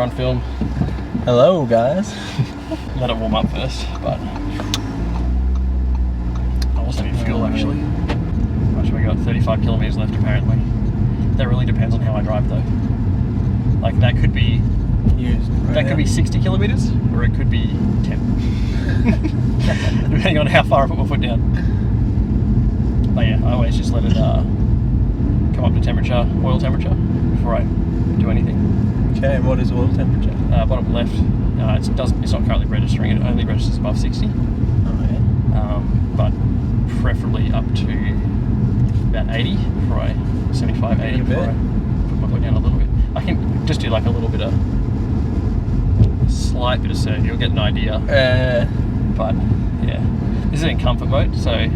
on film. Hello, guys. Let it warm up first, but I also need fuel actually. Much we got 35 kilometers left apparently. That really depends on how I drive though. Like that could be Used. Right, that could be 60 kilometers, or it could be 10, depending on how far I put my foot down. But yeah, I always just let it come up to temperature, oil temperature, before I do anything. Okay, and what is oil temperature? Bottom left. It's not currently registering. It only registers above 60. Oh yeah. But preferably up to about 80 before 75, 80 before I put my foot down a little bit. I can just do like a little bit of slight bit of surge. You'll get an idea. But yeah, this is in comfort mode, so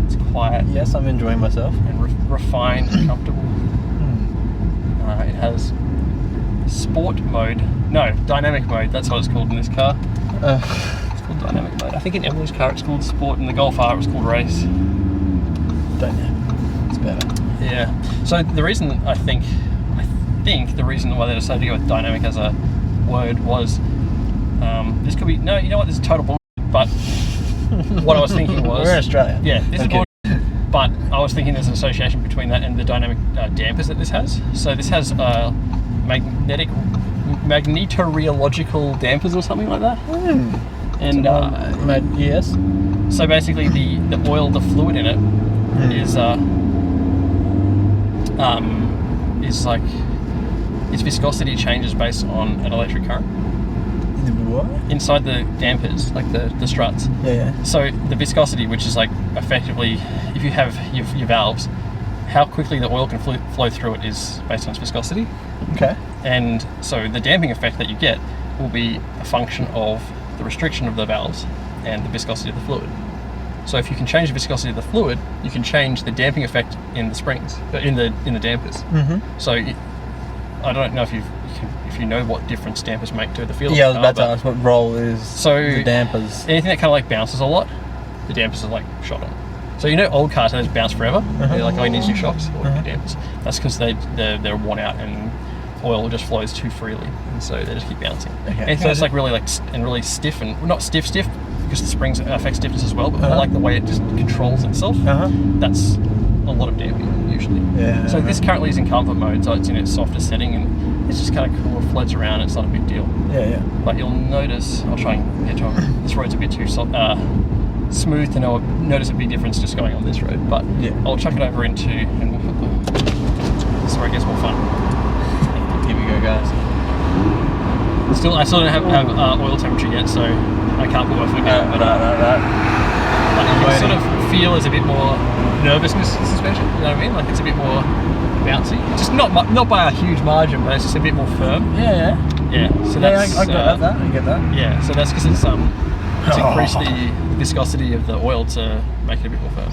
it's quiet. Yes, I'm enjoying myself. And refined and comfortable. It has sport mode. No, dynamic mode. That's what it's called in this car. It's called dynamic mode. I think in Emily's car it's called sport, and the Golf R it was called race. Dynamic. It's better. Yeah. So the reason I think the reason why they decided to go with dynamic as a word was this could be this is total bullshit. But what I was thinking was we're in Australia. Yeah, this is bullshit. But I was thinking there's an association between that and the dynamic dampers that this has. So this has magnetoroological dampers or something like that. And yes. So basically the oil, the fluid in it is like its viscosity changes based on an electric current. What? Inside the dampers, like the struts. Yeah. So the viscosity, which is like effectively, if you have your valves, how quickly the oil can flow through it is based on its viscosity. Okay. And so the damping effect that you get will be a function of the restriction of the valves and the viscosity of the fluid. So if you can change the viscosity of the fluid, you can change the damping effect in the springs, in the dampers. So I don't know if you know what difference dampers make to the feel. Yeah, I was about to ask what role is the dampers. Anything that kind of like bounces a lot, the dampers are like shot on. So old cars those bounce forever. They're like, it needs new shocks or new dampers. That's because they're worn out and oil just flows too freely, and so they just keep bouncing. Okay. Anything that's like really really stiff, and not stiff because the springs affect stiffness as well, but more like the way it just controls itself. That's a lot of damping usually. Yeah. So this currently is in comfort mode, so it's in its softest setting, and it's just kind of cool. It floats around. It's not a big deal. Yeah. But you'll notice, I'll try and get to it. This road's a bit too smooth to notice a big difference just going on this road. But I'll chuck it over into, and this is where it gets more fun. Here we go, guys. I still don't have oil temperature yet, so I can't put my foot down. But you can sort of feel there's a bit more nervousness in suspension. You know what I mean? Like it's a bit more bouncy. Just not by a huge margin, but it's just a bit more firm. Yeah. So that's I get that. Yeah. So that's because it's increased the viscosity of the oil to make it a bit more firm.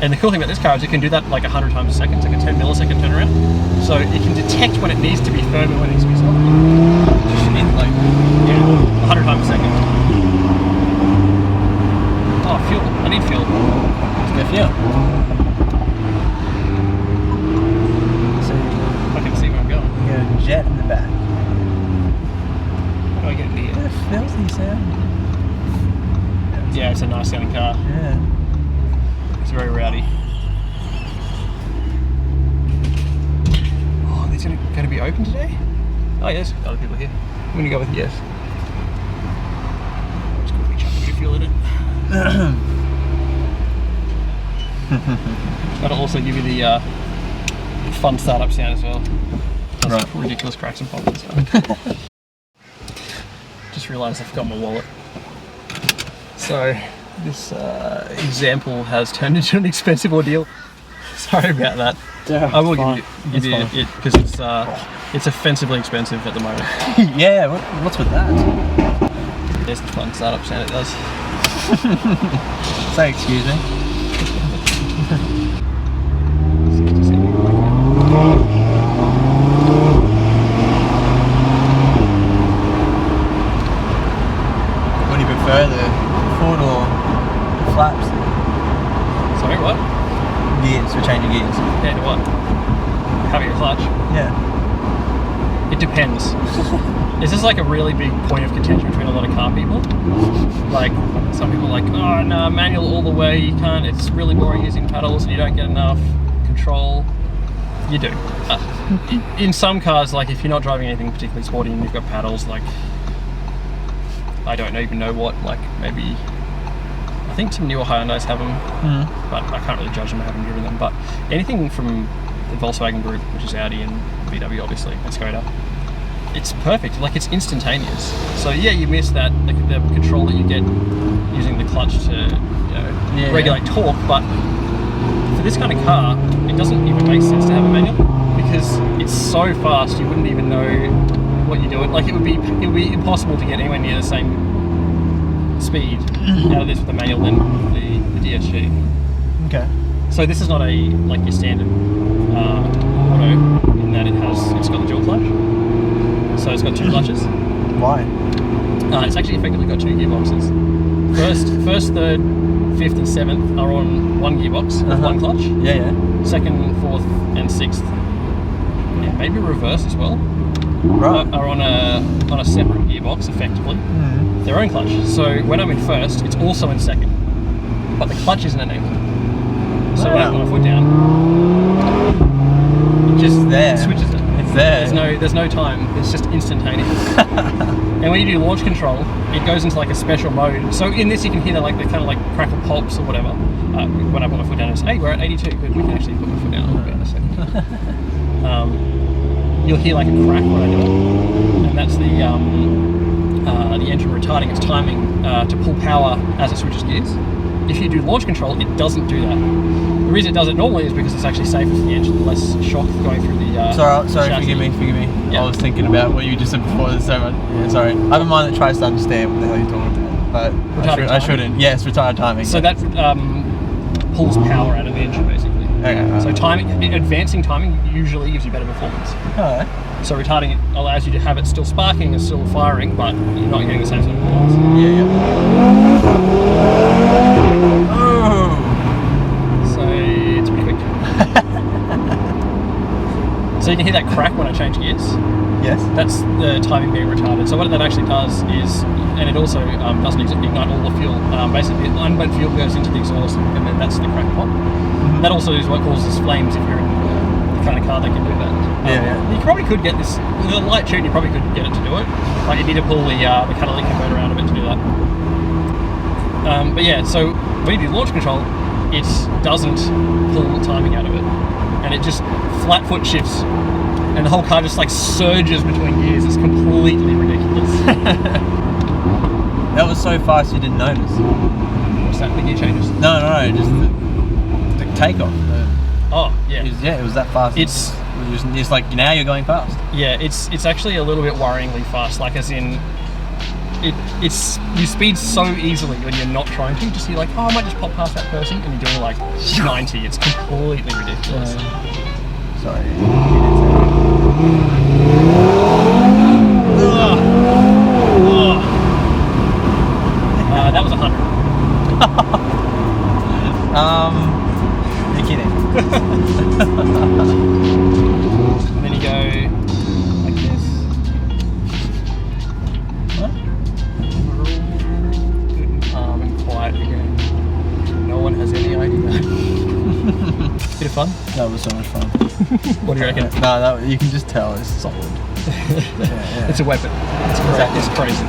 And the cool thing about this car is it can do that like 100 times a second. It's like a 10 millisecond turnaround. So it can detect when it needs to be firm and when it needs to be soft. Just in like 100 times a second. Oh, fuel. I need fuel. Let's get fuel. So I can see where I'm going. You got a jet in the back. How do I get into here? What a filthy sound. Yeah, it's a nice sounding car. Yeah. It's very rowdy. Oh, is it going to be open today? Oh yes, other people here. I'm going to go with yes. Just quickly chuck a bit of fuel in it. That'll also give you the fun startup sound as well. Right. Ridiculous cracks and pops and stuff. Just realised I forgot my wallet. So this example has turned into an expensive ordeal. Sorry about that. Yeah, I will give you it because it's offensively expensive at the moment. Yeah, what's with that? There's the fun startup sound it does. Say excuse me. What do you prefer, the foot or the flaps? Sorry, what? Gears, for changing gears. Yeah, to what? Having a clutch? Yeah. It depends. This is like a really big point of contention between a lot of car people. Like, some people are like, oh no, manual all the way, you can't, it's really boring using paddles and you don't get enough control. You do. In some cars, like if you're not driving anything particularly sporty and you've got paddles, like, I don't even know what, like maybe, I think some newer Hyundais have them, but I can't really judge them, I haven't driven them. But anything from the Volkswagen group, which is Audi and VW obviously, and Skoda, it's perfect, like it's instantaneous. So yeah, you miss that, the control that you get using the clutch to, you know, regulate torque, but for this kind of car, it doesn't even make sense to have a manual because it's so fast you wouldn't even know what you're doing. Like it would be impossible to get anywhere near the same speed out of this with a manual than the DSG. Okay. So this is not a like your standard auto in that it's got the dual clutch. So it's got two clutches. Why? It's actually effectively got two gearboxes. First, third, fifth, and seventh are on one gearbox with one clutch. Yeah. Second, fourth, and sixth, yeah, maybe reverse as well. Right. Are on a separate gearbox effectively. Their own clutch. So when I'm in first, it's also in second, but the clutch isn't enabled. So when I put my foot down, it just switches it. It's there. There's no time. It's just instantaneous. And when you do launch control, it goes into like a special mode. So in this, you can hear the kind of like crackle pops or whatever. When I put my foot down, it's hey, we're at 82. But we can actually put my foot down a little bit in a second. You'll hear like a crack when I do it, and that's the engine retarding its timing to pull power as it switches gears. If you do launch control, it doesn't do that. The reason it does it normally is because it's actually safer for the engine, less shock going through the Sorry, chassis. forgive me. Yeah. I was thinking about what you just said before. There's so much. Yeah, sorry. I have a mind that tries to understand what the hell you're talking about, but I shouldn't. Yes, retarded timing. So that pulls power out of the engine, basically. Okay. So advancing timing usually gives you better performance. Alright. So retarding it allows you to have it still sparking and still firing, but you're not getting the same sort of performance. Yeah. Oh. So it's pretty quick. So you can hear that crack when I change gears. Yes. That's the timing being retarded. So what that actually does is, and it also doesn't ignite all the fuel. Basically, unburnt fuel goes into the exhaust, and then that's the crack pop. That also is what causes flames if you're in the kind of car that can do that. You probably could get this, with a light tune, you probably could get it to do it. Like you need to pull the catalytic converter out of it to do that. But yeah, so when you do launch control, it doesn't pull timing out of it. And it just flat foot shifts. And the whole car just like surges between gears. It's completely ridiculous. That was so fast you didn't notice. What's that, the gear changes? No, just the takeoff. Oh, yeah. It was that fast. It's like now you're going fast. Yeah, it's actually a little bit worryingly fast. Like as in, you speed so easily when you're not trying to. Just you're like, oh, I might just pop past that person, and you're doing like 90. It's completely ridiculous. Sorry. That was 100. You're kidding. And then you go like this. What? Good and calm and quiet again. No one has any idea. Bit of fun? That was so much fun. What do you reckon? No, you can just tell it's solid. It's a weapon. It's crazy.